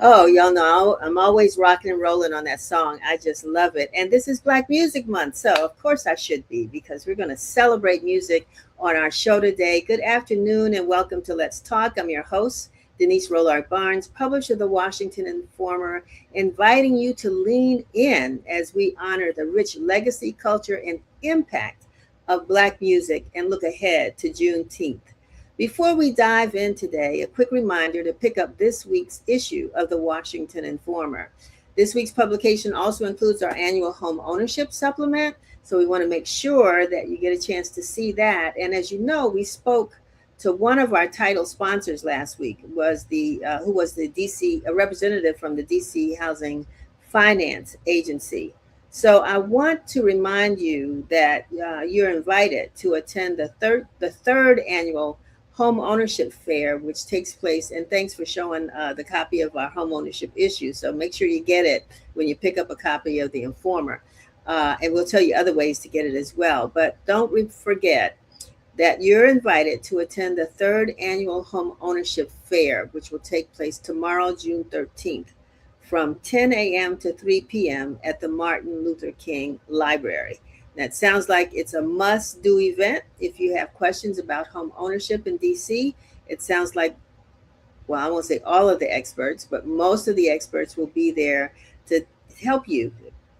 Oh, y'all know I'm always rocking and rolling on that song. I just love it. And this is Black Music Month, so of course I should be because we're going to celebrate music on our show today. Good afternoon and welcome to Let's Talk. I'm your host, Denise Rollard Barnes, publisher of the Washington Informer, inviting you to lean in as we honor the rich legacy, culture, and impact of Black music and look ahead to Juneteenth. Before we dive in today, a quick reminder to pick up this week's issue of the Washington Informer. This week's publication also includes our annual home ownership supplement, so we want to make sure that you get a chance to see that. And as you know, we spoke to one of our title sponsors last week, was the who was the DC, a representative from the DC Housing Finance Agency. So I want to remind you that you're invited to attend the third annual home ownership fair, which takes place. And thanks for showing the copy of our home ownership issue. So make sure you get it when you pick up a copy of the Informer. And we'll tell you other ways to get it as well. But don't forget that you're invited to attend the third annual home ownership fair, which will take place tomorrow, June 13th, from 10 a.m. to 3 p.m. at the Martin Luther King Library. That sounds like it's a must-do event. If you have questions about home ownership in DC, it sounds like, well, I won't say all of the experts, but most of the experts will be there to help you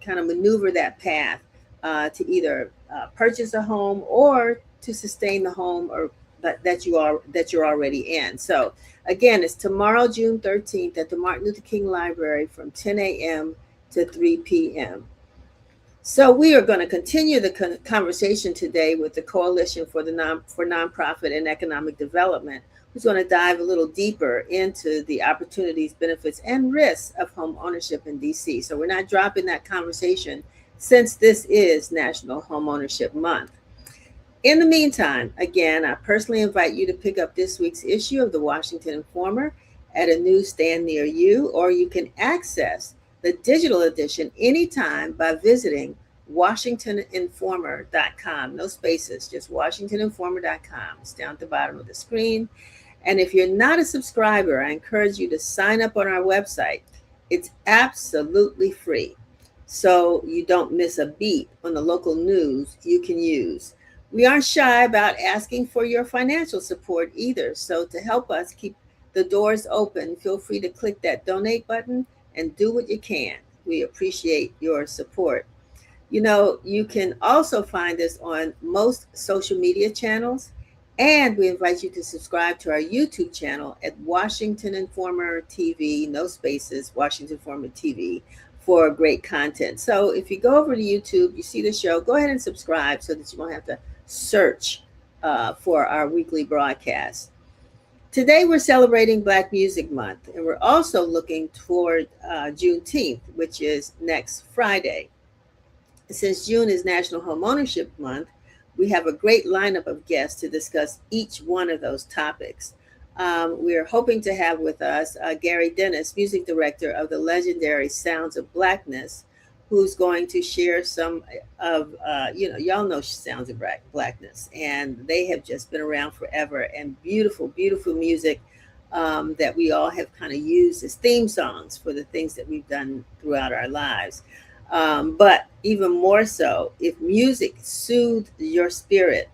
kind of maneuver that path to either purchase a home or to sustain the home or that you're already in. So again, it's tomorrow, June 13th, at the Martin Luther King Library from 10 a.m. to 3 p.m. So we are going to continue the conversation today with the Coalition for Nonprofit and Economic Development, who's going to dive a little deeper into the opportunities, benefits, and risks of home ownership in DC. So we're not dropping that conversation since this is National Home Ownership Month. In the meantime, again, I personally invite you to pick up this week's issue of the Washington Informer at a newsstand near you, or you can access the digital edition anytime by visiting WashingtonInformer.com. No spaces, just WashingtonInformer.com. It's down at the bottom of the screen. And if you're not a subscriber, I encourage you to sign up on our website. It's absolutely free, so you don't miss a beat on the local news you can use. We aren't shy about asking for your financial support either. So to help us keep the doors open, feel free to click that donate button and do what you can. We appreciate your support. You know, you can also find us on most social media channels, and we invite you to subscribe to our YouTube channel at Washington Informer TV, no spaces, Washington Informer TV, for great content. So if you go over to YouTube, you see the show, go ahead and subscribe so that you won't have to search for our weekly broadcast. Today we're celebrating Black Music Month, and we're also looking toward Juneteenth, which is next Friday. Since June is National Home Ownership Month, we have a great lineup of guests to discuss each one of those topics. We're hoping to have with us Garry Dennis, music director of the legendary Sounds of Blackness, who's going to share some of, y'all know Sounds of Blackness, and they have just been around forever, and beautiful, beautiful music that we all have kind of used as theme songs for the things that we've done throughout our lives. But even more so, if music soothed your spirit,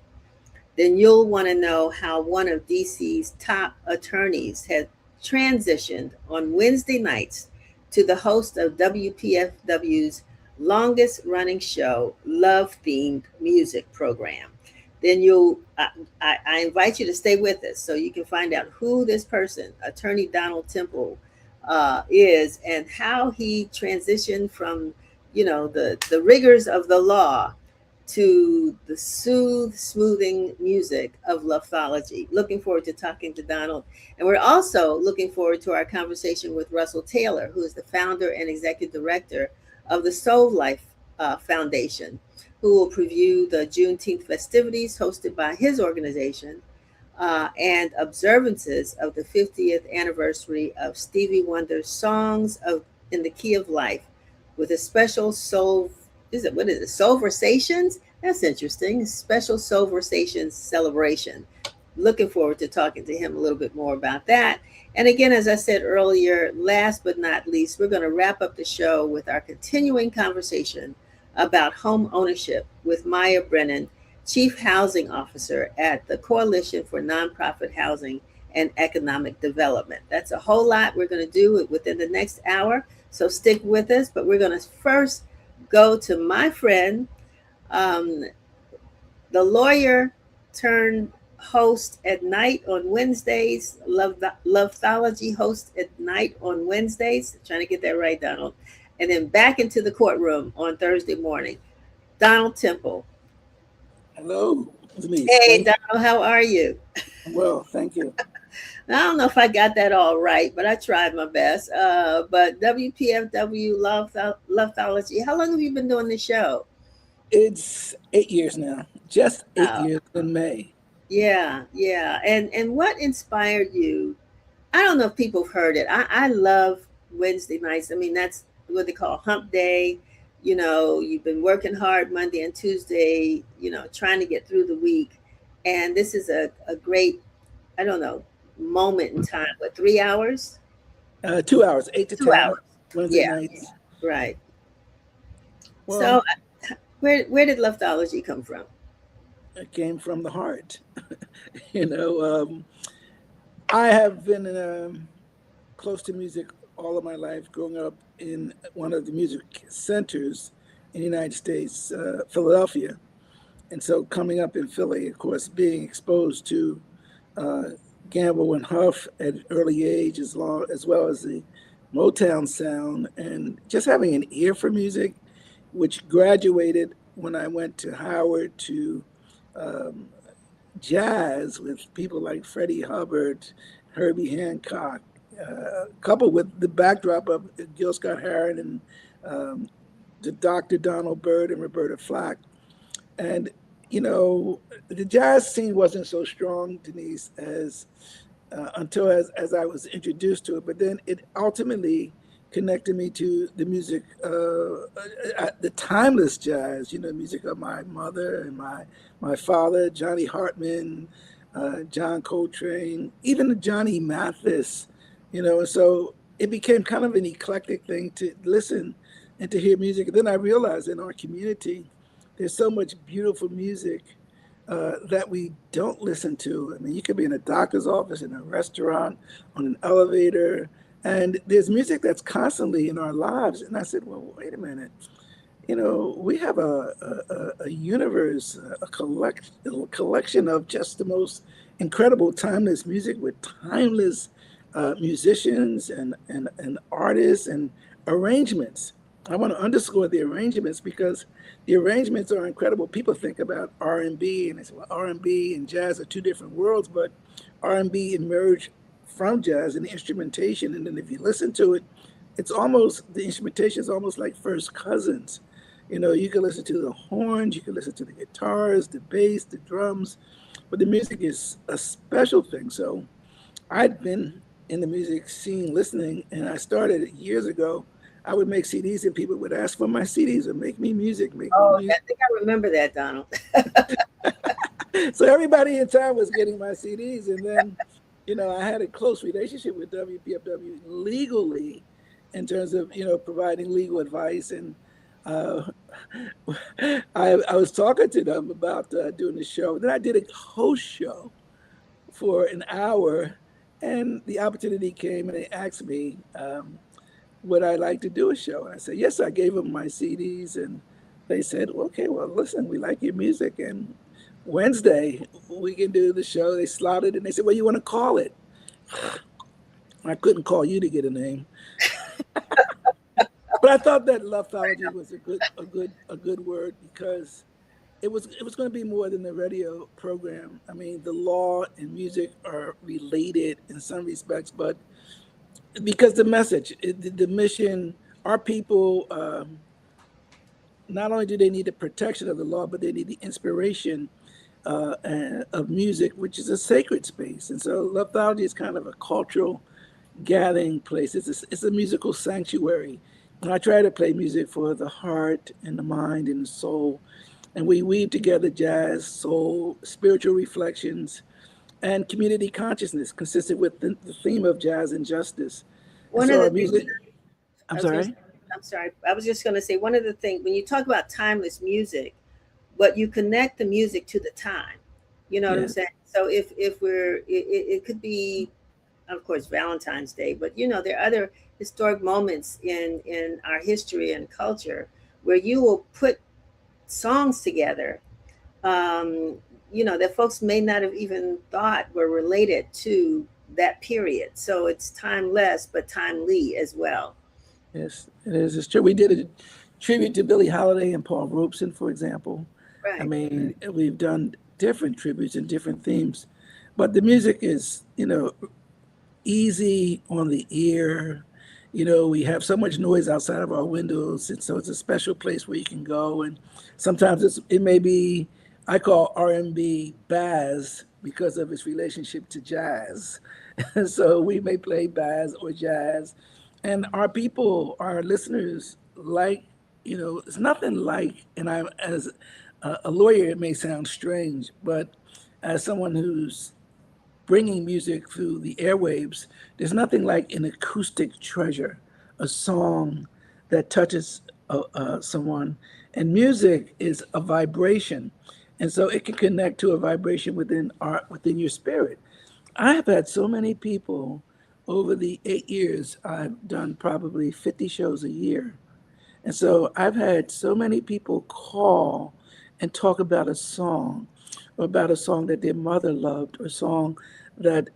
then you'll want to know how one of DC's top attorneys has transitioned on Wednesday nights to the host of WPFW's longest running show, Love Themed Music Program. Then I invite you to stay with us so you can find out who this person, Attorney Donald Temple, is, and how he transitioned from, the rigors of the law to the smoothing music of lithology. Looking forward to talking to Donald. And we're also looking forward to our conversation with Russell Taylor, who is the founder and executive director of the SoulLife Foundation, who will preview the Juneteenth festivities hosted by his organization and observances of the 50th anniversary of Stevie Wonder's Songs of in the Key of Life, with a special Soulversations? That's interesting. Special Soulversations celebration. Looking forward to talking to him a little bit more about that. And again, as I said earlier, last but not least, we're going to wrap up the show with our continuing conversation about home ownership with Maya Brennan, Chief Housing Officer at the Coalition for Nonprofit Housing and Economic Development. That's a whole lot we're going to do within the next hour, so stick with us. But we're going to first go to my friend, um, the lawyer turned host at night on Wednesdays, Loveology host at night on Wednesdays. Trying to get that right, Donald. And then back into the courtroom on Thursday morning. Donald Temple. Hello, Denise. Hey, Thank you. Donald, how are you? Well, thank you. Now, I don't know if I got that all right, but I tried my best. But WPFW Loveology, how long have you been doing this show? It's 8 years now, just eight Oh, years in May. yeah, yeah. And what inspired you? I don't know if people have heard it. I love Wednesday nights. I mean, that's what they call hump day. You know, you've been working hard Monday and Tuesday, you know, trying to get through the week. And this is a great, I don't know, moment in time. What, 3 hours? 2 hours, 8 to 10, 2 hours. Wednesday Yeah, nights. right. Well, So where did Leftology come from? it came from the heart. you know, um, I have been close to music all of my life, growing up in one of the music centers in the United States, Philadelphia. And so coming up in Philly, of course, being exposed to uh, Gamble and Huff at an early age, as well as the Motown sound, and just having an ear for music, which graduated when I went to Howard to um, jazz with people like Freddie Hubbard, Herbie Hancock, coupled with the backdrop of Gil Scott Heron and um, the Dr. Donald Byrd and Roberta Flack. And the jazz scene wasn't so strong, Denise, as until as I was introduced to it. But then it ultimately connected me to the music, the timeless jazz. Music of my mother and my father, Johnny Hartman, John Coltrane, even Johnny Mathis. And so it became kind of an eclectic thing to listen and to hear music. And then I realized in our community, there's so much beautiful music that we don't listen to. I mean, you could be in a doctor's office, in a restaurant, on an elevator, and there's music that's constantly in our lives. And I said, well, wait a minute. We have a universe, a collection of just the most incredible timeless music with timeless musicians and artists and arrangements. I want to underscore the arrangements because the arrangements are incredible. People think about R&B and they say, well, R&B and jazz are two different worlds, but R&B emerged from jazz and the instrumentation. And then if you listen to it, the instrumentation is almost like first cousins. You can listen to the horns, you can listen to the guitars, the bass, the drums, but the music is a special thing. So I'd been in the music scene listening, and I started years ago. I would make CDs and people would ask for my CDs or make me music, make me Oh, I music. think I remember that, Donald. So everybody in town was getting my CDs. And then, I had a close relationship with WPFW legally in terms of, providing legal advice. And uh, I was talking to them about doing the show. Then I did a host show for an hour, and the opportunity came and they asked me, would I like to do a show? And I said, yes. I gave them my CDs, and they said, okay, well, listen, we like your music, and Wednesday we can do the show. They slotted, and they said, what do you want to call it? I couldn't call you to get a name, but I thought that Loveology was a good word because it was going to be more than the radio program. I mean, the law and music are related in some respects, but because the message, the mission, our people, not only do they need the protection of the law, but they need the inspiration of music, which is a sacred space. And so Loveology is kind of a cultural gathering place. It's a musical sanctuary. And I try to play music for the heart and the mind and the soul. And we weave together jazz, soul, spiritual reflections, and community consciousness, consistent with the theme of jazz and justice. And One of so the our things music, I'm I was going to, sorry. I'm sorry, I was just going to say one of the things when you talk about timeless music, but you connect the music to the time. You know what I'm Yeah, saying? So if it could be, of course, Valentine's Day, but there are other historic moments in our history and culture where you will put songs together, um, that folks may not have even thought were related to that period. So it's timeless, but timely as well. yes, it is. It's true. We did a tribute to Billie Holiday and Paul Robeson, for example. I Right. mean, we've done different tributes and different themes, but the music is, easy on the ear. We have so much noise outside of our windows, and so it's a special place where you can go. And sometimes it may be, I call R&B Baz because of its relationship to jazz. And so we may play Baz or jazz, and our people, our listeners, like, it's nothing like. And I'm as a lawyer, it may sound strange, but as someone who's bringing music through the airwaves, there's nothing like an acoustic treasure, a song that touches someone. And music is a vibration, and so it can connect to a vibration within your spirit. I have had so many people over the 8 years. I've done probably 50 shows a year, and so I've had so many people call and talk about a song, or about a song that their mother loved, or a song that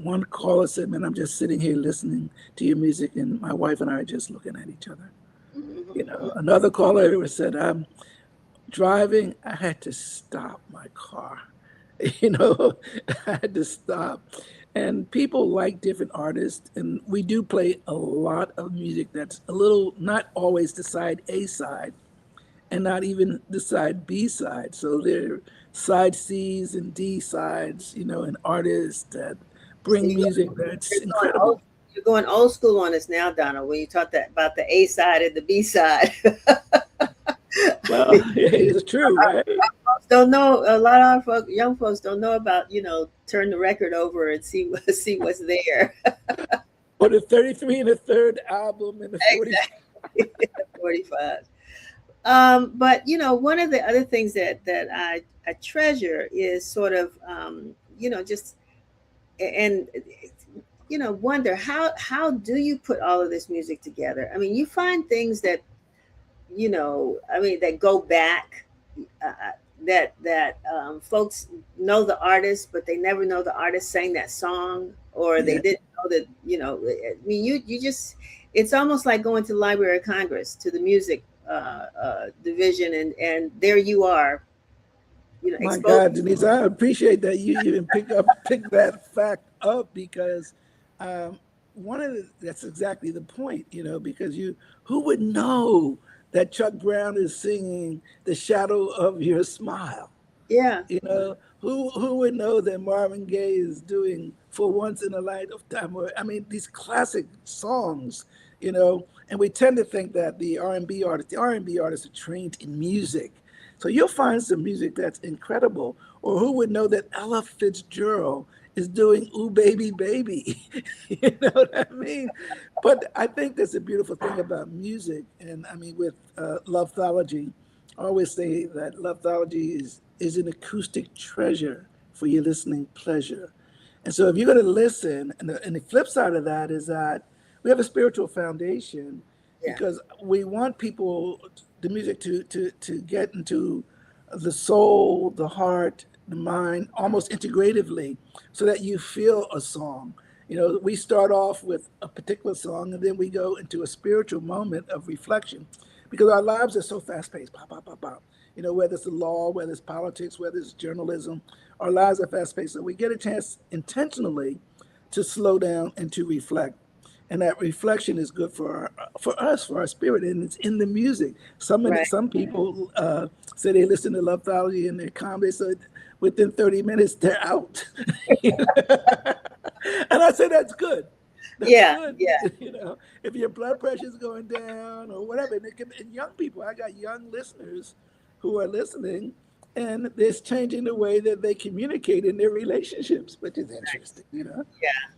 one caller said, "Man, I'm just sitting here listening to your music, and my wife and I are just looking at each other." Mhm. Another caller said, "I'm driving. I had to stop my car. you know, I had to stop." And people like different artists, and we do play a lot of music that's a little, not always the side A side, and not even the side B side. So there are side C's and D sides, and artists that So bring music that's you're going old, incredible. you're going old school on us now, Donna. When you talk that about the A side and the B side, Well, it's true, right? folks don't know. A lot of our young folks don't know about turn the record over and see see what's there. Or the 33 and the third album and the 40. Exactly. 45. But one of the other things that I treasure is sort of just and wonder how do you put all of this music together? I mean, you find things that I mean that go back, that folks know the artist, but they never know the artist sang that song, or they Yeah, didn't know that. I mean, you just it's almost like going to the Library of Congress, to the music division, and there you are, my exposed. God, Denise, I appreciate that you even pick that fact up, because um, that's exactly the point, because who would know that Chuck Brown is singing "The Shadow of Your Smile"? Yeah. Who would know that Marvin Gaye is doing "For Once in a Lifetime"? Or, I mean, these classic songs, and we tend to think that the R&B artists are trained in music. So you'll find some music that's incredible. Or who would know that Ella Fitzgerald is doing "Ooh Baby Baby"? You know what I mean? But I think that's a beautiful thing about music. And I mean, with Loveology, I always say that Loveology is an acoustic treasure for your listening pleasure. And so if you're going to listen, and the flip side of that is that we have a spiritual foundation, Yeah. because we want people, the music, to get into the soul, the heart, the mind, almost integratively, so that you feel a song. We start off with a particular song, and then we go into a spiritual moment of reflection, because our lives are so fast paced. Pop, pop, pop, pop. Whether it's the law, whether it's politics, whether it's journalism, our lives are fast paced. So we get a chance intentionally to slow down and to reflect. And that reflection is good for us, for our spirit, and it's in the music. Right. Some people say they listen to Love Theology and they're calm. They said within 30 minutes they're out. And I say that's good. That's Yeah. good. Yeah. If your blood pressure is going down or whatever, and young people, I got young listeners who are listening, and it's changing the way that they communicate in their relationships, which is interesting, you know.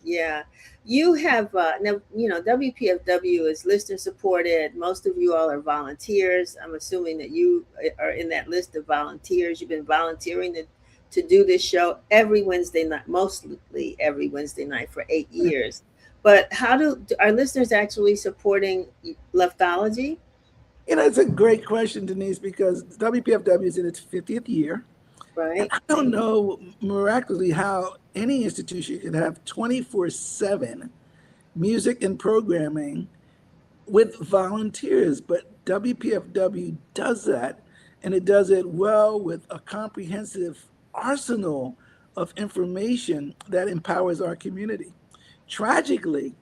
Yeah. You have now, WPFW is listener supported. Most of you all are volunteers. I'm assuming that you are in that list of volunteers. You've been volunteering to do this show every Wednesday night, mostly every Wednesday night for 8 years. But how do our listeners actually supporting leftology? You know, it's a great question, Denise, because WPFW is in its 50th year. And Right. I don't know miraculously how any institution can have 24/7 music and programming with volunteers, but WPFW does that, and it does it well with a comprehensive arsenal of information that empowers our community. Tragically,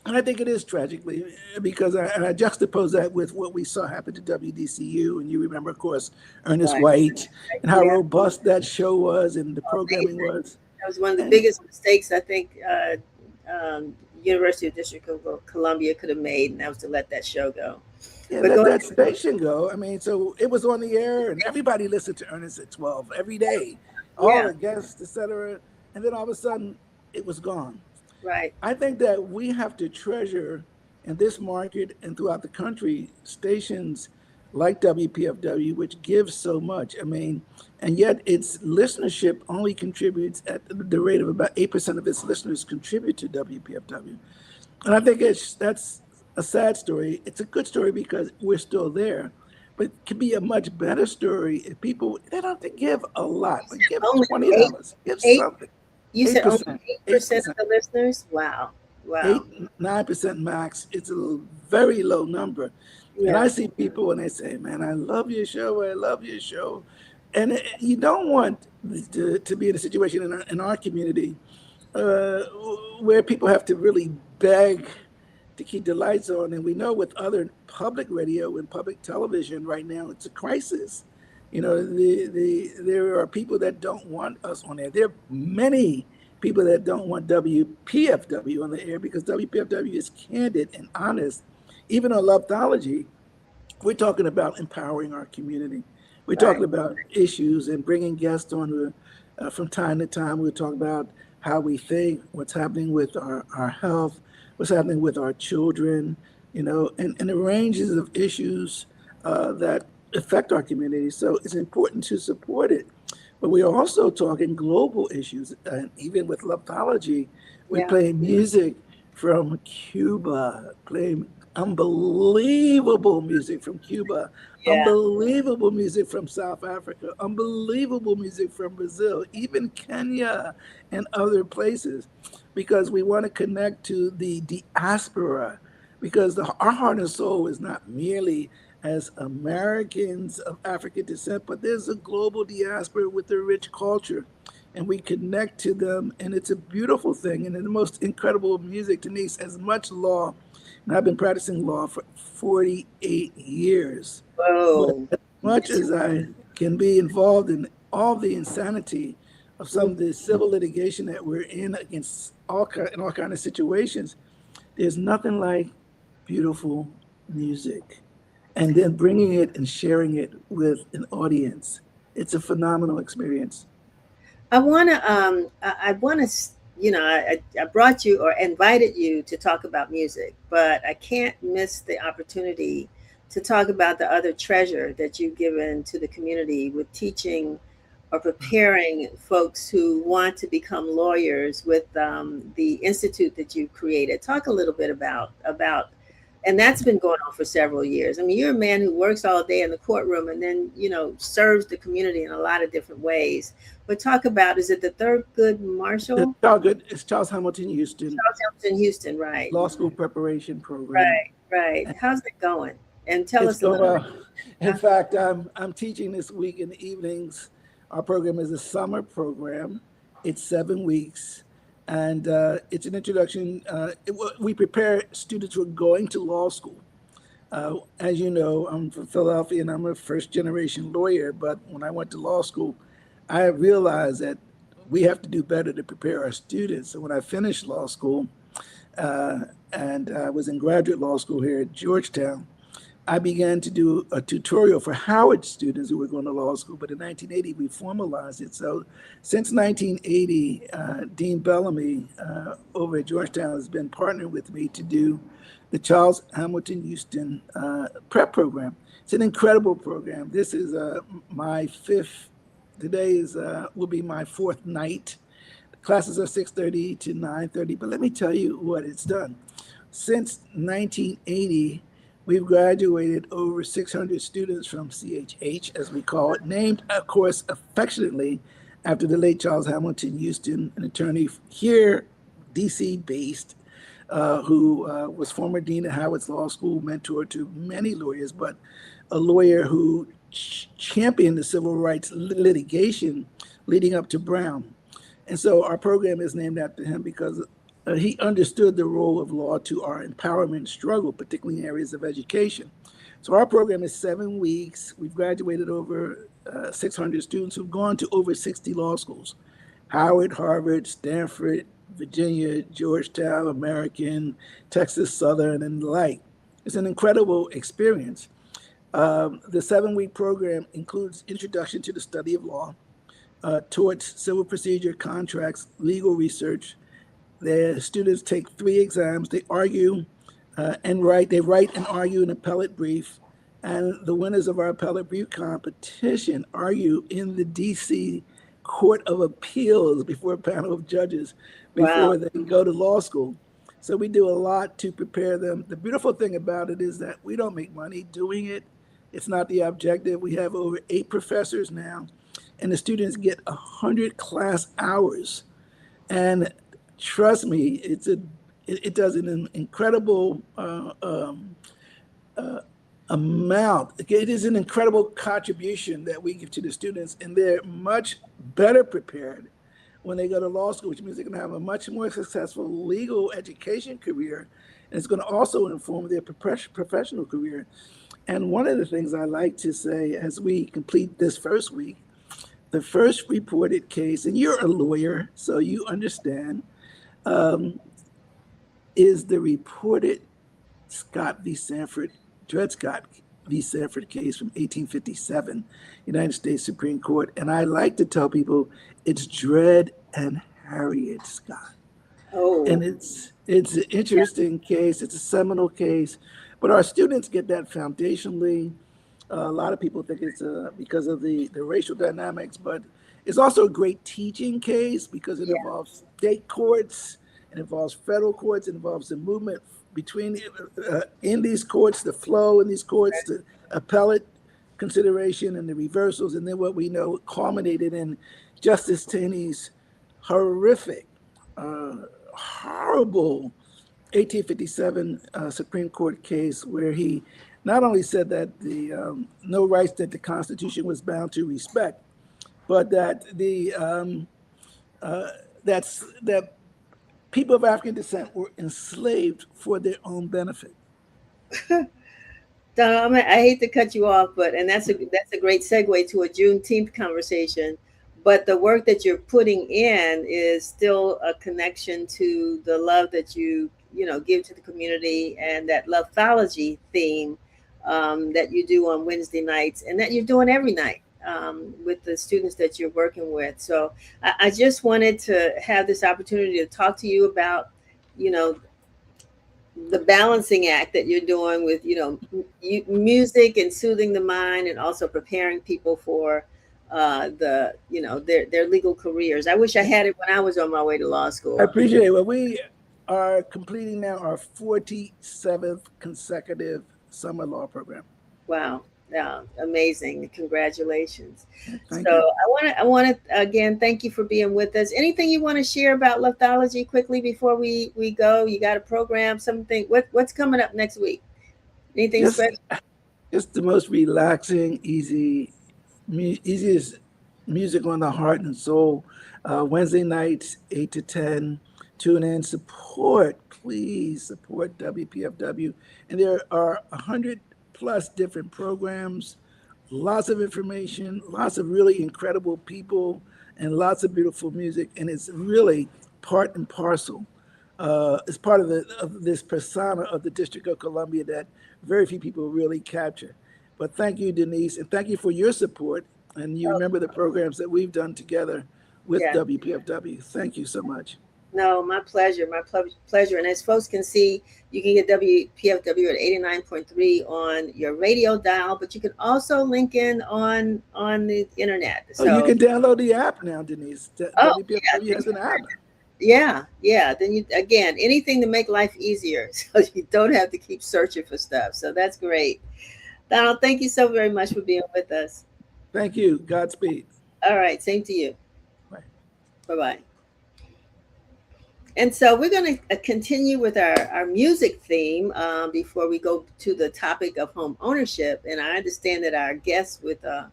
and I think it is tragically because I juxtapose that with what we saw happen to WDCU. And you remember, of course, Ernest Right. White and how Yeah. robust that show was and the programming Amazing. was. That was one of the And biggest mistakes I think University of District of Columbia could have made, and that was to let that show go. yeah, But let go that ahead. station go. I mean, so it was on the air and everybody listened to Ernest at 12 every day, all Yeah. the guests, etc. And then all of a sudden, it was gone. Right. I think that we have to treasure in this market and throughout the country stations like WPFW, which gives so much. I mean, and yet its listenership only contributes at the rate of about 8% of its listeners contribute to WPFW. And I think that's a sad story. It's a good story because we're still there, but it could be a much better story if people, they don't have to give a lot, but give Only eight, $20, give eight. something. You Eight said only percent, 8% of 8%. the listeners. Wow. Wow. 8, 9% max. It's a very low number. And I Yeah. see people and they say, man, I love your show. I love your show. And you don't want to be in a situation in our community uh, where people have to really beg to keep the lights on. And we know with other public radio and public television right now, it's a crisis. You know, there are people that don't want us on there. There are many people that don't want WPFW on the air because WPFW is candid and honest. Even on Loveology, we're talking about empowering our community. We're Right. talking about issues and bringing guests on from time to time. We're talking about how we think, what's happening with our health, what's happening with our children, you know, and the ranges of issues that affect our community. So it's important to support it. But we are also talking global issues. And even with Loveology, we Yeah. play music from Cuba, playing unbelievable music from Cuba, Yeah. unbelievable music from South Africa, unbelievable music from Brazil, even Kenya and other places, because we want to connect to the diaspora, because our heart and soul is not merely as Americans of African descent, but there's a global diaspora with a rich culture. And we connect to them, and it's a beautiful thing. And the most incredible music, Denise, as much law, and I've been practicing law for 48 years. But Whoa. as much as I can be involved in all the insanity of some Mm. of the civil litigation that we're in against in all kind of situations, there's nothing like beautiful music and then bringing it and sharing it with an audience. It's a phenomenal experience. I want to, I brought you or invited you to talk about music, but I can't miss the opportunity to talk about the other treasure that you've given to the community with teaching or preparing folks who want to become lawyers with the institute that you've created. Talk a little bit about, and that's been going on for several years. I mean, you're a man who works all day in the courtroom and then serves the community in a lot of different ways. But talk about, is it the Thurgood It's Marshall? all good. It's Charles Hamilton Houston Charles Hamilton Houston, right? Law School Preparation Program. Right, right. How's it going? And tell It's us a going little bit. well. In fact, I'm teaching this week in the evenings. Our program is a summer program. It's 7 weeks, and it's an introduction. We prepare students who are going to law school. As you know, I'm from Philadelphia and I'm a first generation lawyer. But when I went to law school, I realized that we have to do better to prepare our students. So when I finished law school, uh, and I was in graduate law school here at Georgetown, I began to do a tutorial for Howard students who were going to law school, but in 1980 we formalized it. So since 1980, Dean Bellamy over at Georgetown has been partnering with me to do the Charles Hamilton Houston prep program. It's an incredible program. This is my fifth, today is will be my fourth night. The classes are 6:30 to 9:30, but let me tell you what it's done. Since 1980, we've graduated over 600 students from CHH, as we call it, named, of course, affectionately after the late Charles Hamilton Houston, an attorney here, DC based, who was former dean at Howard's Law School, mentor to many lawyers, but a lawyer who championed the civil rights litigation leading up to Brown. And so our program is named after him because he understood the role of law to our empowerment struggle, particularly in areas of education. So our program is 7 weeks. We've graduated over 600 students who've gone to over 60 law schools: Howard, Harvard, Stanford, Virginia, Georgetown, American, Texas Southern, and the like. It's an incredible experience. The 7-week program includes introduction to the study of law, torts, civil procedure, contracts, legal research. The students take 3 exams. They argue and write. They write and argue an appellate brief. And the winners of our appellate brief competition argue in the DC Court of Appeals before a panel of judges before Wow. they go to law school. So we do a lot to prepare them. The beautiful thing about it is that we don't make money doing it. It's not the objective. We have over 8 professors now, and the students get 100 class hours. And trust me, it does an incredible amount. It is an incredible contribution that we give to the students, and they're much better prepared when they go to law school, which means they're going to have a much more successful legal education career, and it's going to also inform their professional career. And one of the things I like to say as we complete this first week, the first reported case, and you're a lawyer, so you understand, is the reported Scott v. Sanford, Dred Scott v. Sanford case from 1857, United States Supreme Court. And I like to tell people it's Dred and Harriet Scott. Oh, And it's an interesting case. It's a seminal case, but our students get that foundationally. A lot of people think it's because of the racial dynamics, but it's also a great teaching case because it yeah. involves state courts, it involves federal courts, it involves the movement between in these courts, the flow in these courts, the appellate consideration and the reversals, and then what we know culminated in Justice Taney's horrific, horrible 1857 Supreme Court case where he not only said that the no rights that the Constitution was bound to respect, but that that people of African descent were enslaved for their own benefit. Dom, I hate to cut you off, but and that's a great segue to a Juneteenth conversation. But the work that you're putting in is still a connection to the love that you give to the community, and that loveology theme that you do on Wednesday nights, and that you're doing every night with the students that you're working with. So I just wanted to have this opportunity to talk to you about, you know, the balancing act that you're doing with music and soothing the mind, and also preparing people for their legal careers. I wish I had it when I was on my way to law I school. appreciate it. Well, we are completing now our 47th consecutive summer law program. Wow. Yeah, amazing. Congratulations. Thank So you. I want to again thank you for being with us. Anything you want to share about lithology quickly before we go? You got a program, something, what's coming up next week? Anything Just, special? just the most relaxing, easiest music on the heart and soul. Wednesday nights, 8 to 10. Tune in, please support WPFW. And there are 100 plus different programs, lots of information, lots of really incredible people, and lots of beautiful music. And it's really part and parcel is part of this persona of the District of Columbia that very few people really capture. But thank you, Denise, and thank you for your support. And you Oh, remember the programs that we've done together with yeah. WPFW. Thank you so much. No, my pleasure. My pleasure. And as folks can see, you can get WPFW at 89.3 on your radio dial, but you can also link in on the internet. Oh, you So, can download the app now, Denise. oh WPFW yeah, has an app. yeah. Then you again anything to make life easier, so you don't have to keep searching for stuff. So that's great. Donald, thank you so very much for being with us. Thank you. Godspeed. All right, same to you. Bye. Bye bye. And so we're going to continue with our music theme before we go to the topic of home ownership. And I understand that our guest with our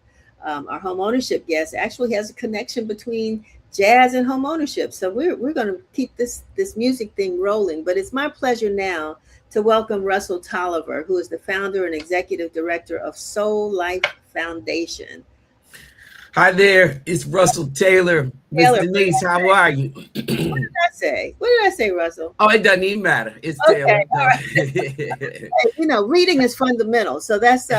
home ownership guest actually has a connection between jazz and home ownership. So we're going to keep this music thing rolling. But it's my pleasure now to welcome Russell Tolliver, who is the founder and executive director of SoulLife Foundation. Hi there, it's Russell Taylor. Miss Taylor, Denise, how are you? What did I say? What did I say, Russell? Oh, it doesn't even matter. It's Okay, Taylor. all right. You know, reading is fundamental. So that's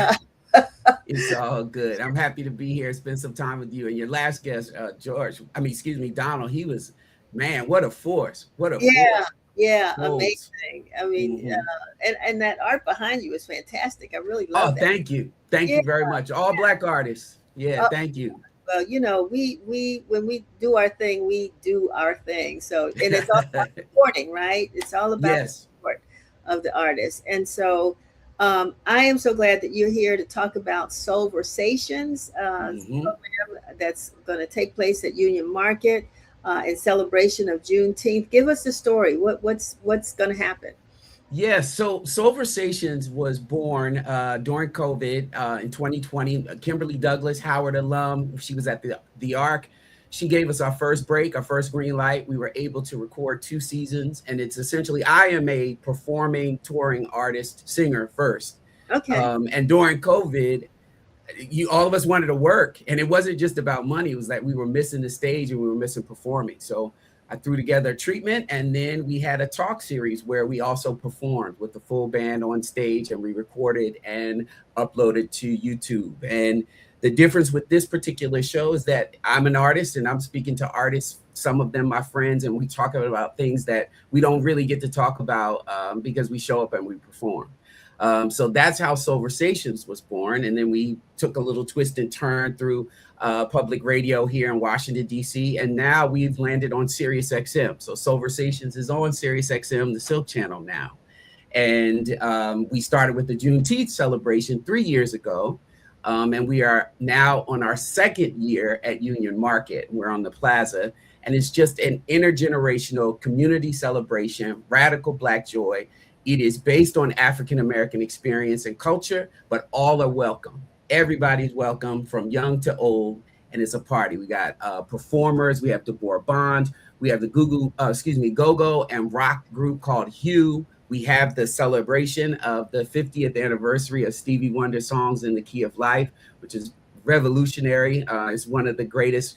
It's all good. I'm happy to be here, spend some time with you. And your last guest, Donald, he was, man, what a force. What a force. Yeah, Force. amazing. I mean, and that art behind you is fantastic. I really love that. Thank you. Thank you very much. All Black artists. Yeah, thank you. Well, you know, we when we do our thing, we do our thing. So, and it's all about supporting, right? It's all about the support of the artist. And so, I am so glad that you're here to talk about Soulversations, program that's going to take place at Union Market in celebration of Juneteenth. Give us the story. What's going to happen? Yes, so Soulversations was born during COVID in 2020. Kimberly Douglas, Howard alum, she was at the Arc. She gave us our first break, our first green light. We were able to record 2 seasons, and it's essentially, I am a performing, touring artist, singer first. Okay. And during COVID, all of us wanted to work, and it wasn't just about money. It was that we were missing the stage and we were missing performing. So I threw together a treatment, and then we had a talk series where we also performed with the full band on stage, and we recorded and uploaded to YouTube. And the difference with this particular show is that I'm an artist and I'm speaking to artists, some of them my friends, and we talk about things that we don't really get to talk about because we show up and we perform. So that's how Soulversations was born. And then we took a little twist and turn through public radio here in Washington, D.C. And now we've landed on Sirius XM. So Soulversations is on Sirius XM, the Silk Channel now. And we started with the Juneteenth celebration 3 years ago. And we are now on our 2nd year at Union Market. We're on the plaza. And it's just an intergenerational community celebration, radical Black joy. It is based on African-American experience and culture, but all are welcome. Everybody's welcome from young to old, and it's a party. We got performers. We have Deborah Bond. We have the go-go and rock group called Hue. We have the celebration of the 50th anniversary of Stevie Wonder Songs in the Key of Life, which is revolutionary. It's one of the greatest,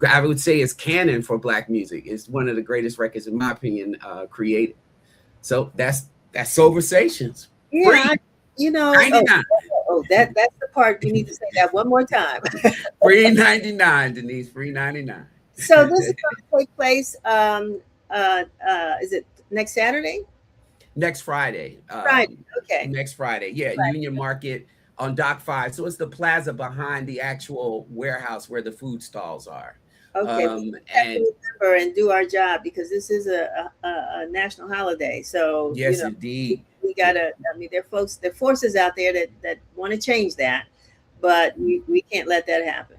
I would say it's canon for Black music. It's one of the greatest records, in my opinion, created. So that's Soulversations. Yeah, you know, 99. That's the part you need to say that one more time. Free 99, Denise. Free 99. So this is going to take place. Is it next Saturday? Next Friday. Friday. Okay. Next Friday. Yeah, right. Union Market on Dock 5. So it's the plaza behind the actual warehouse where the food stalls are. Okay. We have to remember and do our job because this is a national holiday. So yes, indeed. We gotta. I mean, there are forces out there that want to change that, but we can't let that happen.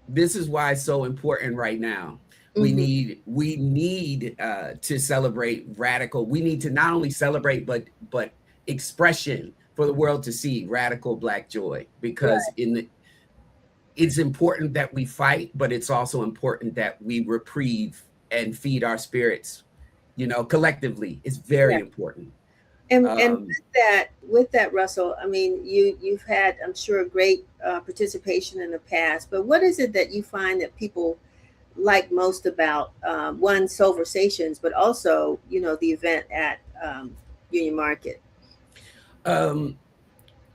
This is why it's so important right now. We need to celebrate radical. We need to not only celebrate but expression for the world to see radical Black joy, because it's important that we fight, but it's also important that we reprieve and feed our spirits, collectively. It's very important. And with that, Russell, I mean, you've had, I'm sure, great participation in the past, but what is it that you find that people like most about one Soulversations, but also, you know, the event at Union Market? Um,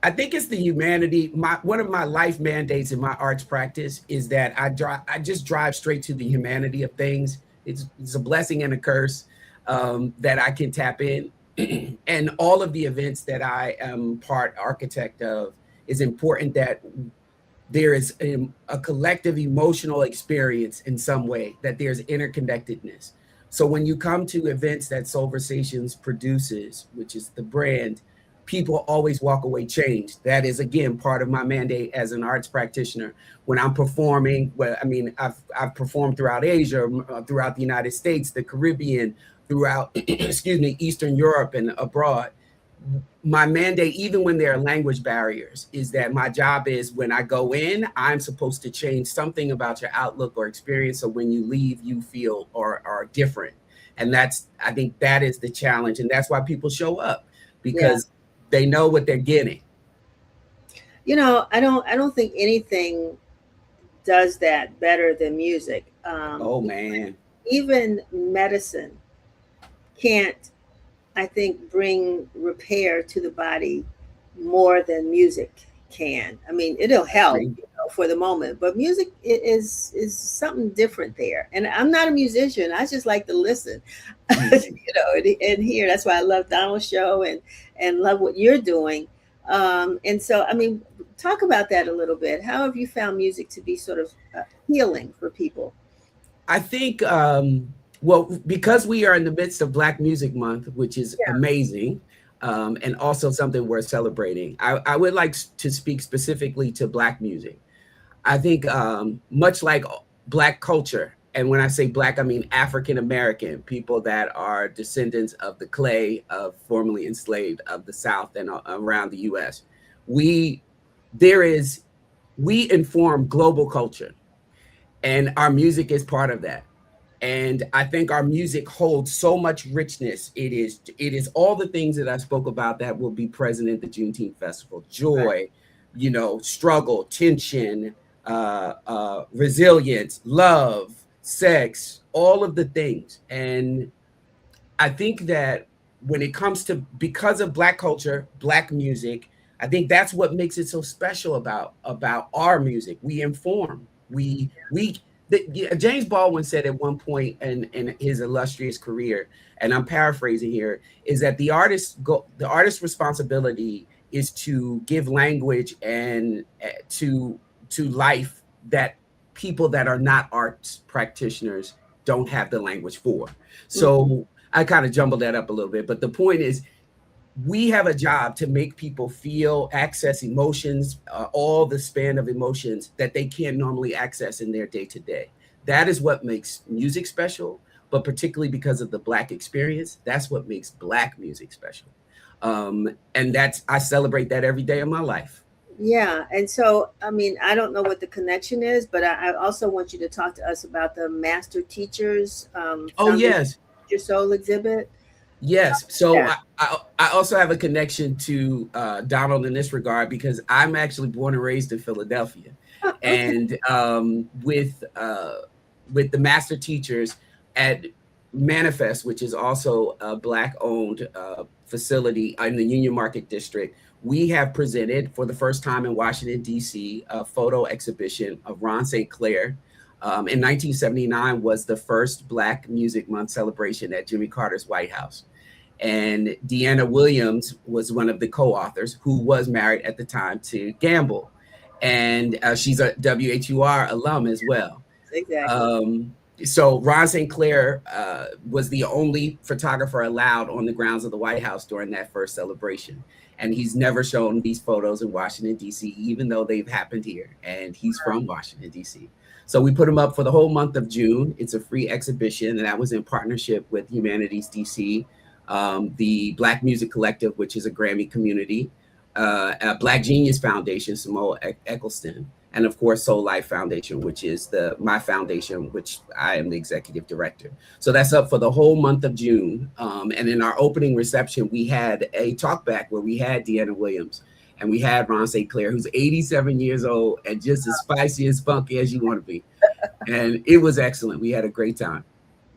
I think it's the humanity. One of my life mandates in my arts practice is that I just drive straight to the humanity of things. It's a blessing and a curse that I can tap in. And all of the events that I am part architect of is important that there is a collective emotional experience in some way, that there's interconnectedness. So when you come to events that Soulversations produces, which is the brand, people always walk away changed. That is, again, part of my mandate as an arts practitioner. When I'm performing, well, I mean, I've performed throughout Asia, throughout the United States, the Caribbean, throughout, excuse me, Eastern Europe and abroad. My mandate, even when there are language barriers, is that my job is, when I go in, I'm supposed to change something about your outlook or experience, so when you leave, you feel or are different. And I think that is the challenge, and that's why people show up, Yeah. because they know what they're getting. You know, I don't think anything does that better than music. Oh man. Even medicine can't, I think, bring repair to the body more than music can. I mean, it'll help, you know, for the moment, but music is something different there. And I'm not a musician. I just like to listen, you know, and hear. That's why I love Donald's show and love what you're doing. And so, I mean, talk about that a little bit. How have you found music to be sort of healing for people? I think, well, because we are in the midst of Black Music Month, which is Yeah. amazing, and also something worth celebrating, I would like to speak specifically to Black music. I think, much like Black culture, and when I say Black, I mean African American, people that are descendants of the clay of formerly enslaved of the South and around the U.S. We there is we inform global culture, and our music is part of that. And I think our music holds so much richness. It is all the things that I spoke about that will be present at the Juneteenth festival: joy, you know, struggle, tension, resilience, love, sex, all of the things. And I think that when it comes to, because of Black culture, Black music, I think that's what makes it so special about our music. We inform. James Baldwin said at one point in his illustrious career, and I'm paraphrasing here, is that the artist's responsibility is to give language and to life that people that are not arts practitioners don't have the language for. So I kind of jumbled that up a little bit, but the point is, we have a job to make people feel, access emotions, all the span of emotions that they can't normally access in their day to day. That is what makes music special, but particularly because of the Black experience, that's what makes Black music special. And I celebrate that every day of my life. Yeah. And so, I mean, I don't know what the connection is, but I also want you to talk to us about the Master Teachers Oh, yes. Your Soul exhibit. Yes. So Yeah. I also have a connection to Donald in this regard, because I'm actually born and raised in Philadelphia. Oh, okay. And with the master teachers at Manifest, which is also a Black owned facility in the Union Market District, we have presented for the first time in Washington, D.C., a photo exhibition of Ron St. Clair. In 1979 was the first Black Music Month celebration at Jimmy Carter's White House. And Deanna Williams was one of the co-authors, who was married at the time to Gamble. And she's a WHUR alum as well. Exactly. So Ron St. Clair was the only photographer allowed on the grounds of the White House during that first celebration. And he's never shown these photos in Washington, D.C., even though they've happened here. And he's from Washington, D.C. So we put him up for the whole month of June. It's a free exhibition, and that was in partnership with Humanities DC, the Black Music Collective, which is a Grammy community, Black Genius Foundation, Samoa Eccleston, and of course SoulLife Foundation, which is my foundation, which I am the executive director. So that's up for the whole month of June. And in our opening reception, we had a talk back where we had Deanna Williams and we had Ron St. Clair, who's 87 years old and just as spicy and spunky as you want to be. And it was excellent. We had a great time.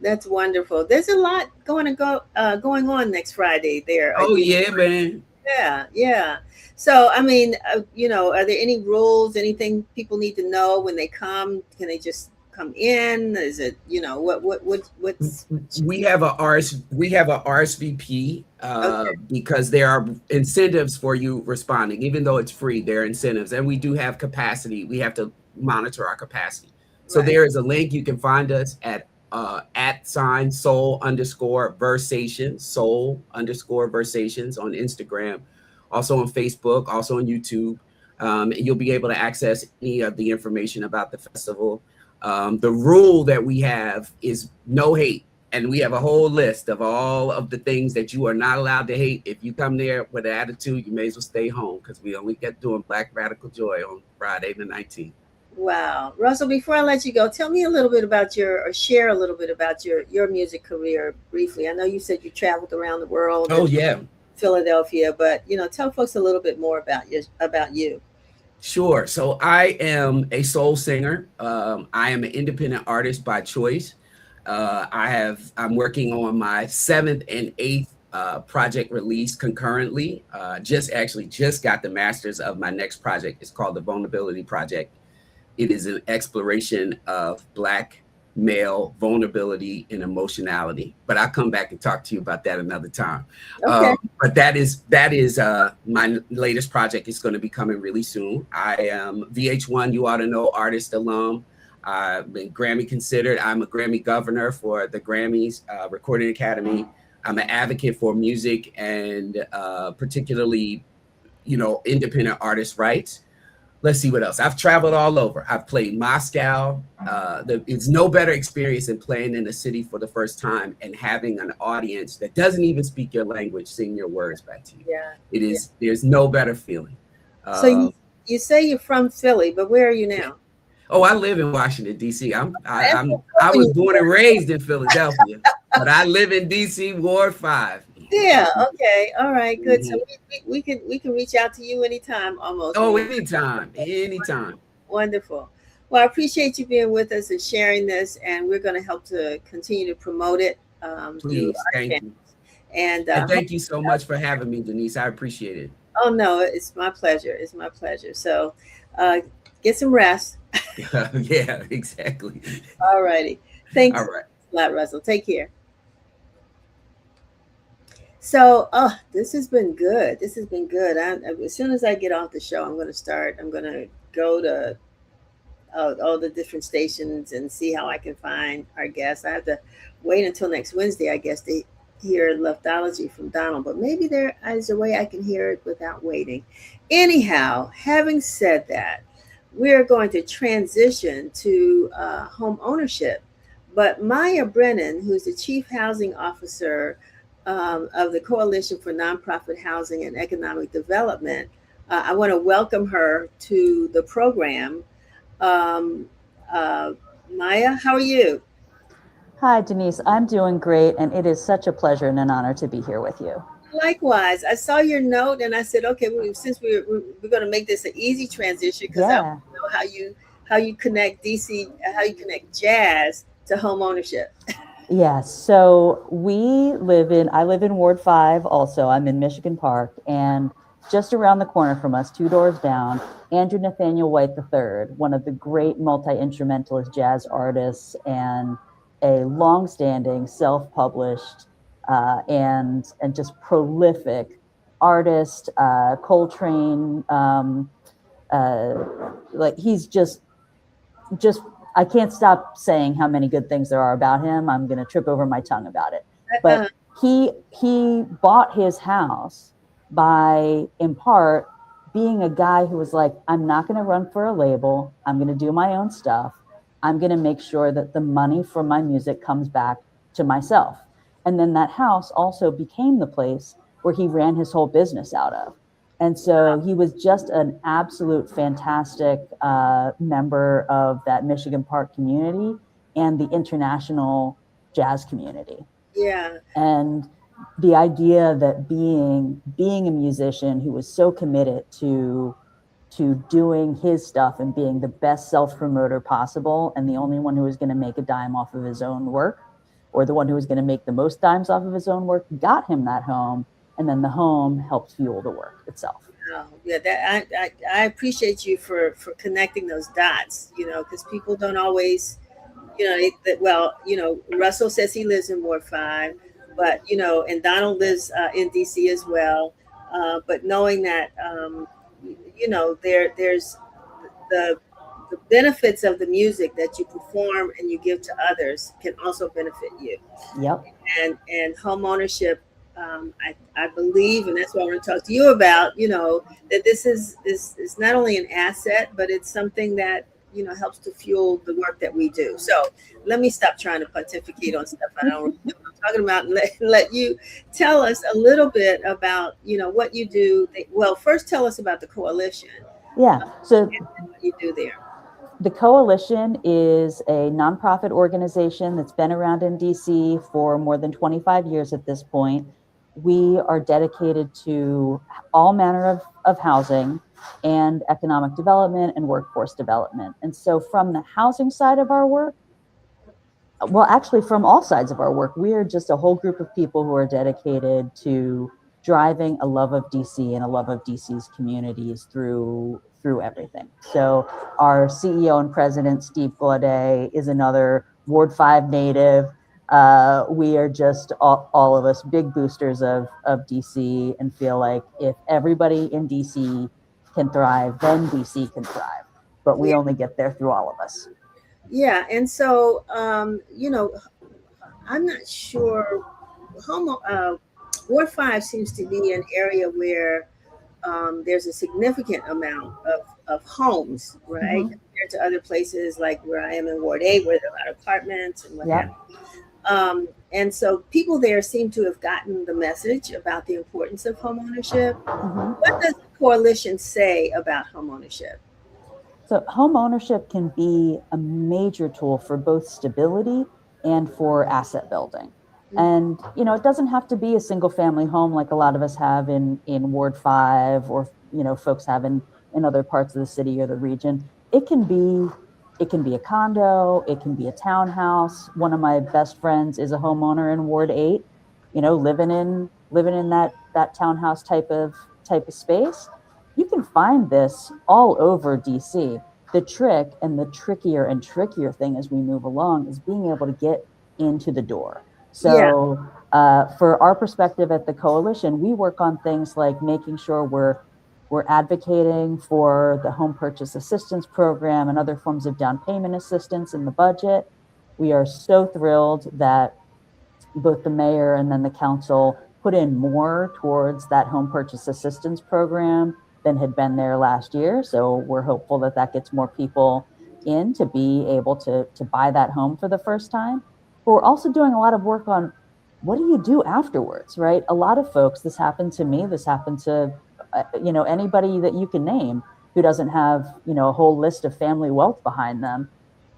That's wonderful. There's a lot going on next Friday there. Oh yeah, man. Yeah, yeah. So, I mean, are there any rules, anything people need to know when they come? Can they just come in? Is it, what's We have a RSVP okay, because there are incentives for you responding, even though it's free. There are incentives, and we do have capacity. We have to monitor our capacity. So right, there is a link. You can find us at sign soul_versations on Instagram, also on Facebook, also on YouTube. And you'll be able to access any of the information about the festival. The rule that we have is no hate. And we have a whole list of all of the things that you are not allowed to hate. If you come there with an attitude, you may as well stay home, because we only get doing Black Radical Joy on Friday the 19th. wow. Russell, before I let you go, tell me a little bit about or share a little bit about your music career briefly. I know you said you traveled around the world Oh and yeah, Philadelphia, but tell folks a little bit more about you. sure. So I am a soul singer. I am an independent artist by choice. I'm working on my 7th and 8th project release concurrently. Just got the masters of my next project. It's called the Vulnerability Project. It is an exploration of Black male vulnerability and emotionality. But I'll come back and talk to you about that another time. Okay. But that is my latest project. Is going to be coming really soon. I am VH1, you ought to know, artist alum. I've been Grammy considered. I'm a Grammy governor for the Grammys Recording Academy. I'm an advocate for music and particularly, independent artist rights. Let's see what else. I've traveled all over. I've played Moscow. It's no better experience than playing in a city for the first time and having an audience that doesn't even speak your language sing your words back to you. Yeah. It Yeah. is. There's no better feeling. So you say you're from Philly, but where are you now? Oh, I live in Washington, D.C. I That's was born and raised in Philadelphia, but I live in D.C. Ward 5. Yeah. Okay. All right. Good. So Mhm. we can reach out to you anytime, almost. Oh, anytime, anytime. Wonderful. Well, I appreciate you being with us and sharing this, and we're going to help to continue to promote it through Please, our thank you. channels. And And thank you so much for having me, Denise. I appreciate it. oh no, it's my pleasure. It's my pleasure. So uh, get some rest. Yeah, exactly. All righty. Thanks All right. a lot, Russell. Take care. So, this has been good. This has been good. As soon as I get off the show, I'm going to start. I'm going to go to all the different stations and see how I can find our guests. I have to wait until next Wednesday, I guess, to hear Leftology from Donald, but maybe there is a way I can hear it without waiting. Anyhow, having said that, we're going to transition to home ownership. But Maya Brennan, who's the Chief Housing Officer of the Coalition for Nonprofit Housing and Economic Development, I want to welcome her to the program. Um, uh, Maya, how are you? Hi, Denise. I'm doing great, and it is such a pleasure and an honor to be here with you. Likewise, I saw your note and I said, okay, since we're going to make this an easy transition because I Yeah. want to know how you connect DC, how you connect jazz to home ownership. Yes. So I live in Ward 5 also. I'm in Michigan Park, and just around the corner from us, 2 doors down, Andrew Nathaniel White III, one of the great multi-instrumentalist jazz artists and a longstanding self-published and just prolific artist, Coltrane, like he's just I can't stop saying how many good things there are about him. I'm going to trip over my tongue about it. But he bought his house by, in part, being a guy who was like, I'm not going to run for a label. I'm going to do my own stuff. I'm going to make sure that the money from my music comes back to myself. And then that house also became the place where he ran his whole business out of. And so he was just an absolute fantastic member of that Michigan Park community and the international jazz community. Yeah. And the idea that being a musician who was so committed to to doing his stuff and being the best self-promoter possible, and the only one who was going to make a dime off of his own work, or the one who was going to make the most dimes off of his own work, got him that home, and then the home helped fuel the work itself. Oh, yeah, that I appreciate you for connecting those dots, because people don't always, Russell says he lives in Ward 5, but, and Donald lives in DC as well. But knowing that, there's the benefits of the music that you perform and you give to others can also benefit you. Yep. And home ownership, I believe, and that's what I want to talk to you about, that this is not only an asset, but it's something that, helps to fuel the work that we do. So let me stop trying to pontificate on stuff I don't really know what I'm talking about, and let you tell us a little bit about, what you do. Well, first tell us about the coalition. Yeah. So what you do there. The coalition is a nonprofit organization that's been around in DC for more than 25 years at this point. We are dedicated to all manner of housing and economic development and workforce development. And so from the housing side of our work, well, actually from all sides of our work, we are just a whole group of people who are dedicated to driving a love of DC and a love of DC's communities through everything. So our CEO and president, Steve Gaudet, is another Ward 5 native. We are just all of us big boosters of DC, and feel like if everybody in DC can thrive, then DC can thrive. But we only get there through all of us. Yeah. And so, I'm not sure. Ward 5 seems to be an area where there's a significant amount of homes, right? Mm-hmm. Compared to other places like where I am in Ward 8, where there are a lot of apartments and what have you. And so people there seem to have gotten the message about the importance of homeownership. Mm-hmm. What does the coalition say about homeownership? So home ownership can be a major tool for both stability and for asset building. And, it doesn't have to be a single family home like a lot of us have in Ward 5, or, folks have in other parts of the city or the region. It can be a condo, it can be a townhouse. One of my best friends is a homeowner in Ward 8, living in that townhouse type of space. You can find this all over DC. The trick, and the trickier and trickier thing as we move along, is being able to get into the door. So for our perspective at the coalition, we work on things like making sure we're advocating for the home purchase assistance program and other forms of down payment assistance in the budget. We are so thrilled that both the mayor and then the council put in more towards that home purchase assistance program than had been there last year. So we're hopeful that that gets more people in to be able to buy that home for the first time. But we're also doing a lot of work on what do you do afterwards, right? A lot of folks, this happened to me, this happened to, anybody that you can name who doesn't have, a whole list of family wealth behind them.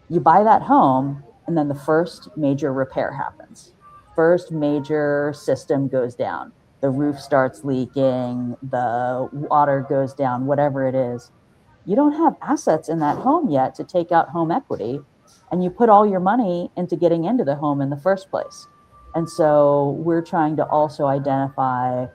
You buy that home, and then the first major repair happens. First major system goes down. The roof starts leaking, the water goes down, whatever it is. You don't have assets in that home yet to take out home equity, and you put all your money into getting into the home in the first place. And so we're trying to also identify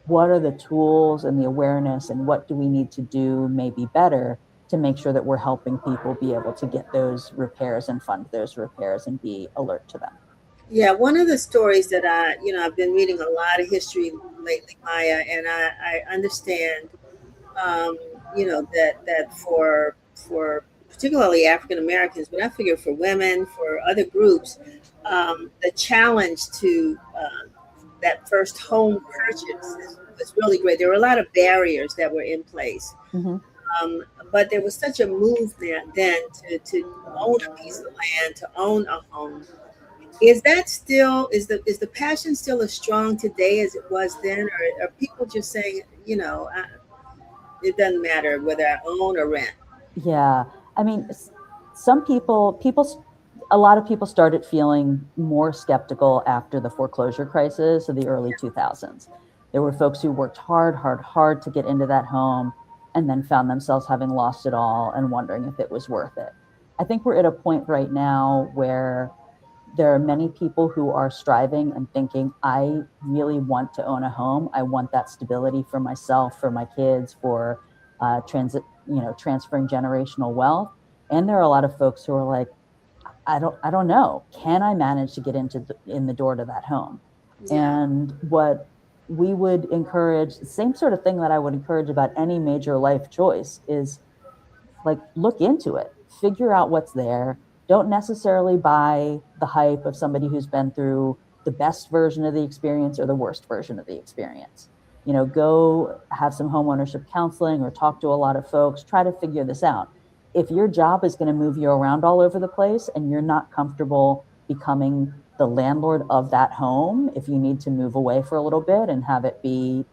what are the tools and the awareness, and what do we need to do maybe better to make sure that we're helping people be able to get those repairs and fund those repairs and be alert to them. Yeah, one of the stories that I've been reading a lot of history lately, Maya, and I understand, that for particularly African Americans, but I figure for women, for other groups, the challenge to that first home purchase was really great. There were a lot of barriers that were in place. Mm-hmm. But there was such a movement then to own a piece of land, to own a home. Is the passion still as strong today as it was then, or are people just saying, it doesn't matter whether I own or rent? Yeah, I mean, a lot of people started feeling more skeptical after the foreclosure crisis of the early 2000s. There were folks who worked hard to get into that home, and then found themselves having lost it all and wondering if it was worth it. I think we're at a point right now where there are many people who are striving and thinking, I really want to own a home. I want that stability for myself, for my kids, for transferring generational wealth. And there are a lot of folks who are like, I don't know. Can I manage to get in the door to that home? Yeah. And what we would encourage, the same sort of thing that I would encourage about any major life choice, is like, look into it, figure out what's there. Don't necessarily buy the hype of somebody who's been through the best version of the experience or the worst version of the experience. Go have some homeownership counseling or talk to a lot of folks, try to figure this out. If your job is going to move you around all over the place and you're not comfortable becoming the landlord of that home, if you need to move away for a little bit and have it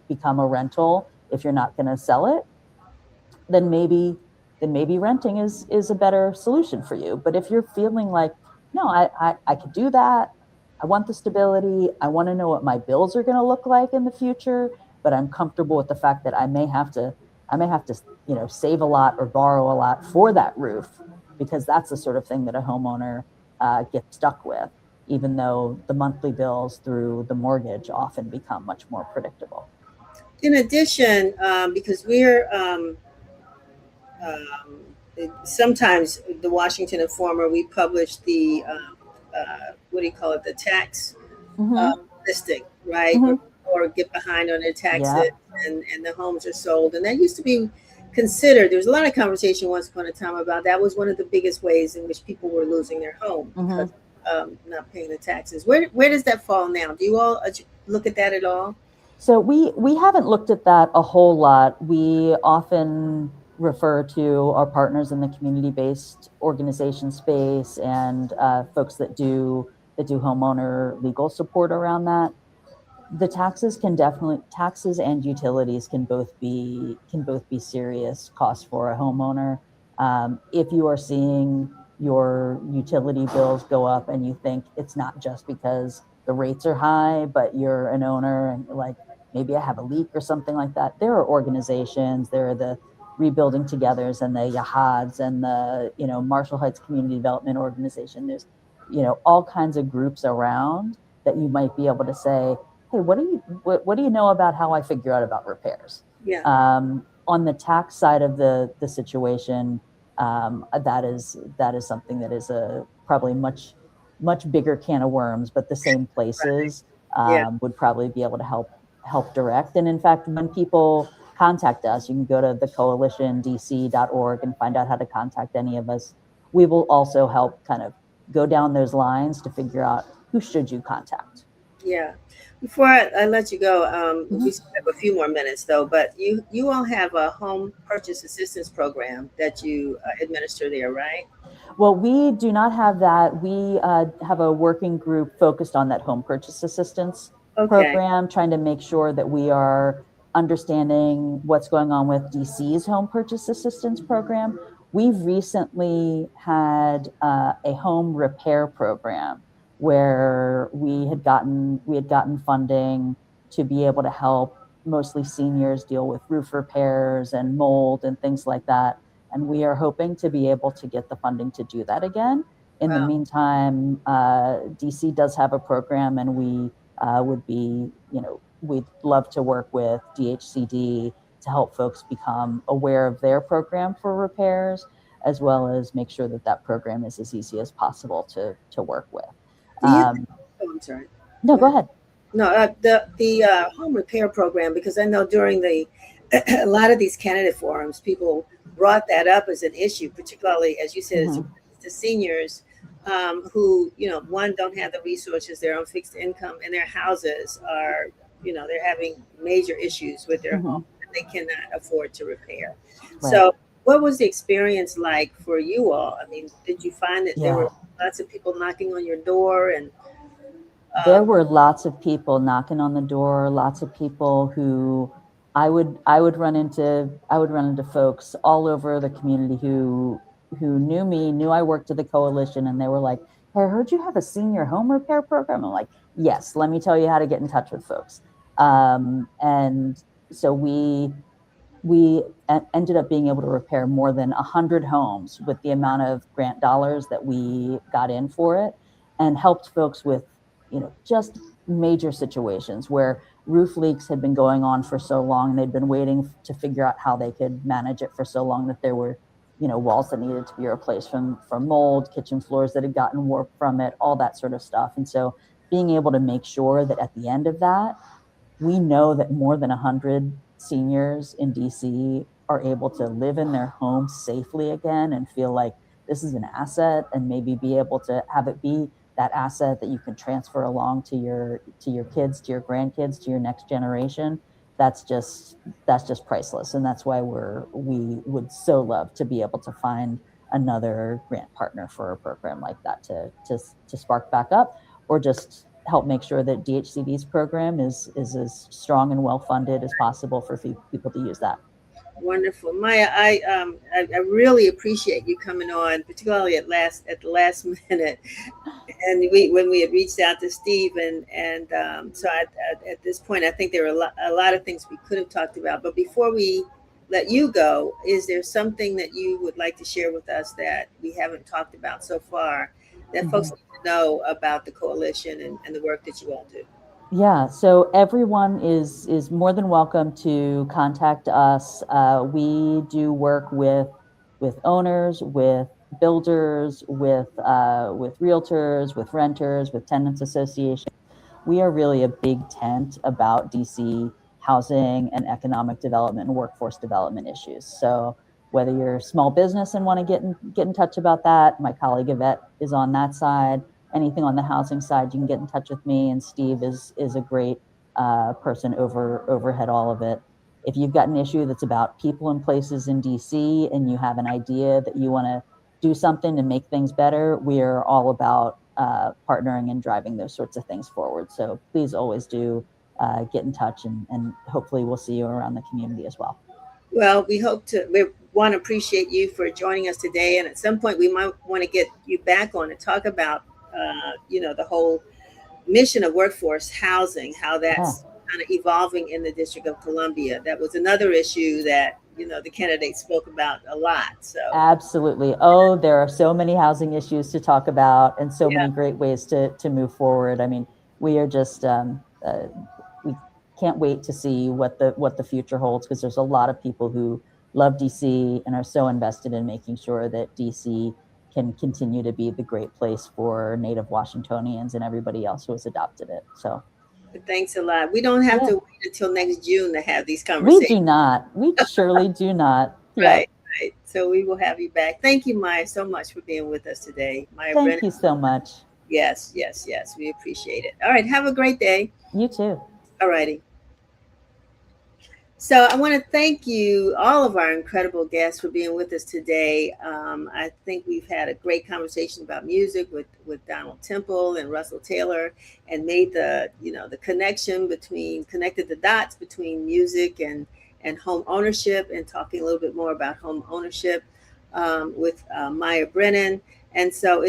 become a rental, if you're not going to sell it, then maybe renting is a better solution for you. But if you're feeling like, no, I could do that, I want the stability, I want to know what my bills are going to look like in the future, but I'm comfortable with the fact that I may have to save a lot or borrow a lot for that roof, because that's the sort of thing that a homeowner gets stuck with, even though the monthly bills through the mortgage often become much more predictable. In addition, because we're sometimes the Washington Informer, we publish the what do you call it, the tax listing, right? Or get behind on their taxes, and the homes are sold. And that used to be considered, there was a lot of conversation once upon a time about that was one of the biggest ways in which people were losing their home because not paying the taxes. Where does that fall now? Do you all look at that at all? So we haven't looked at that a whole lot. We often refer to our partners in the community-based organization space and folks that do homeowner legal support around that. The taxes and utilities can both be serious costs for a homeowner. If you are seeing your utility bills go up and you think it's not just because the rates are high, but you're an owner and you're like, maybe I have a leak or something like that, there are organizations, there are the Rebuilding Togethers and the Yahads and the Marshall Heights Community Development Organization. There's all kinds of groups around that you might be able to say, hey, what do you know about how I figure out about repairs? Yeah. On the tax side of the situation, that is something that is a probably much bigger can of worms, but the same places would probably be able to help direct. And in fact, when people contact us, you can go to thecoalitiondc.org and find out how to contact any of us. We will also help kind of go down those lines to figure out who should you contact. Yeah. Before I let you go, we still have a few more minutes though, but you all have a home purchase assistance program that you administer there, right? Well, we do not have that. We have a working group focused on that home purchase assistance program, trying to make sure that we are understanding what's going on with DC's home purchase assistance program. We've recently had a home repair program where we had gotten funding to be able to help mostly seniors deal with roof repairs and mold and things like that. And we are hoping to be able to get the funding to do that again. In the meantime, DC does have a program, and we we'd love to work with DHCD to help folks become aware of their program for repairs, as well as make sure that program is as easy as possible to work with. I'm sorry. No, go ahead. No, the home repair program, because I know during a lot of these candidate forums, people brought that up as an issue, particularly, as you said, to seniors who, one, don't have the resources, they're on fixed income, and their houses are, they're having major issues with their home that they cannot afford to repair. Right. So what was the experience like for you all? I mean, did you find that there were lots of people knocking on your door? And there were lots of people knocking on the door, lots of people who I would run into folks all over the community who knew I worked at the coalition, and they were like, hey, I heard you have a senior home repair program. I'm like, yes, let me tell you how to get in touch with folks. And so we we ended up being able to repair more than 100 homes with the amount of grant dollars that we got in for it, and helped folks with, just major situations where roof leaks had been going on for so long. They'd been waiting to figure out how they could manage it for so long that there were, walls that needed to be replaced from mold, kitchen floors that had gotten warped from it, all that sort of stuff. And so being able to make sure that at the end of that, we know that more than 100 seniors in DC are able to live in their homes safely again and feel like this is an asset, and maybe be able to have it be that asset that you can transfer along to your kids, to your grandkids, to your next generation. That's just priceless. And that's why we would so love to be able to find another grant partner for a program like that to spark back up, or just help make sure that DHCD's program is as strong and well funded as possible for people to use that. Wonderful, Maya. I really appreciate you coming on, particularly at the last minute. And when we had reached out to Steve, so at this point, I think there were a lot of things we could have talked about. But before we let you go, is there something that you would like to share with us that we haven't talked about so far, that folks need to know about the coalition and the work that you all do? Yeah, so everyone is more than welcome to contact us. We do work with owners, with builders, with realtors, with renters, with tenants associations. We are really a big tent about DC housing and economic development and workforce development issues. So whether you're a small business and want to get in touch about that, my colleague Yvette is on that side. Anything on the housing side, you can get in touch with me, and Steve is a great person overhead all of it. If you've got an issue that's about people and places in DC, and you have an idea that you want to do something to make things better, we are all about partnering and driving those sorts of things forward. So please always do get in touch, and hopefully we'll see you around the community as well. Well, we want to appreciate you for joining us today. And at some point we might want to get you back on and talk about, the whole mission of workforce housing, how that's kind of evolving in the District of Columbia. That was another issue that, the candidates spoke about a lot. So absolutely. Oh, there are so many housing issues to talk about, and so many great ways to move forward. I mean, we are just, we can't wait to see what the future holds, because there's a lot of people who love DC and are so invested in making sure that DC can continue to be the great place for Native Washingtonians and everybody else who has adopted it. So thanks a lot. We don't have to wait until next June to have these conversations. We do not. We surely do not. Right. So we will have you back. Thank you, Maya, so much for being with us today. Maya Thank Brennan. you so much. Yes. We appreciate it. All right. Have a great day. You too. All righty. So I want to thank you, all of our incredible guests, for being with us today. I think we've had a great conversation about music with Donald Temple and Russell Taylor, and made the connected the dots between music and home ownership, and talking a little bit more about home ownership with Maya Brennan. And so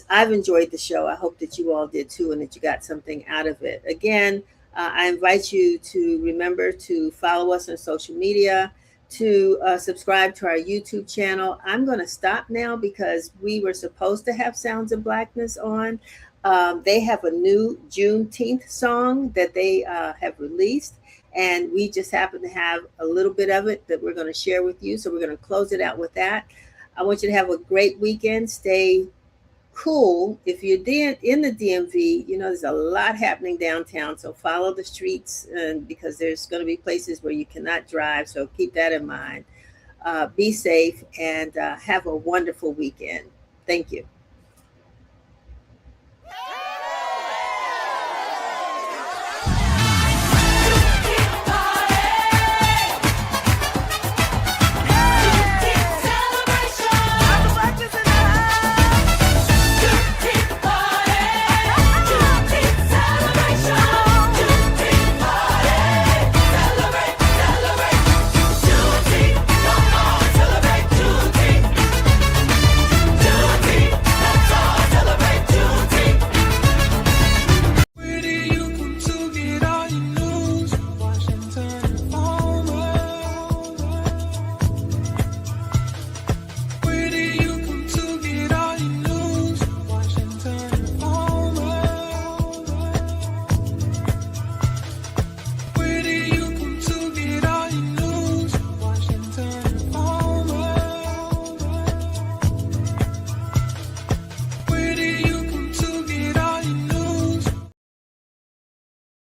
I've enjoyed the show. I hope that you all did too, and that you got something out of it. Again, I invite you to remember to follow us on social media, to subscribe to our YouTube channel. I'm going to stop now because we were supposed to have Sounds of Blackness on. They have a new Juneteenth song that they have released, and we just happen to have a little bit of it that we're going to share with you. So we're going to close it out with that. I want you to have a great weekend. Stay cool. If you're in the DMV, there's a lot happening downtown. So follow the streets, because there's going to be places where you cannot drive. So keep that in mind. Be safe, and have a wonderful weekend. Thank you.